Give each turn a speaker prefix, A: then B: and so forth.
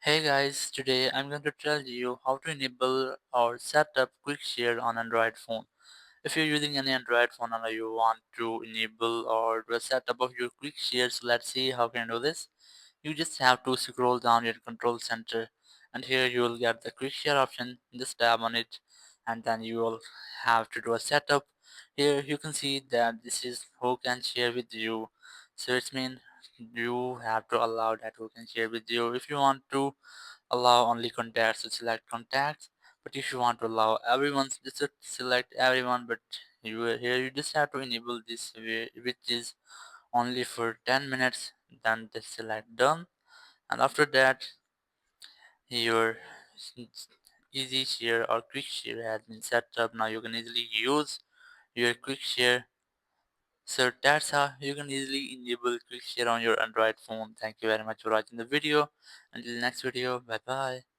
A: Hey guys, today I'm going to tell you how to enable or set up quick share on Android phone. If you're using any Android phone and you want to enable or do a setup of your quick share, so let's see how can you do this. You just have to scroll down your control center and here you will get the quick share option. Just tap on it and then you will have to do a setup. Here you can see that this is who can share with you. So it's mean you have to allow that who can share with you. If you want to allow only contacts, so select contacts, but if you want to allow everyone, just select everyone. But you just have to enable this which is only for 10 minutes, then just select done, and after that your easy share or quick share has been set up. Now you can easily use your quick share. So that's how you can easily enable quick share on your Android phone. Thank you very much for watching the video. Until next video, bye bye.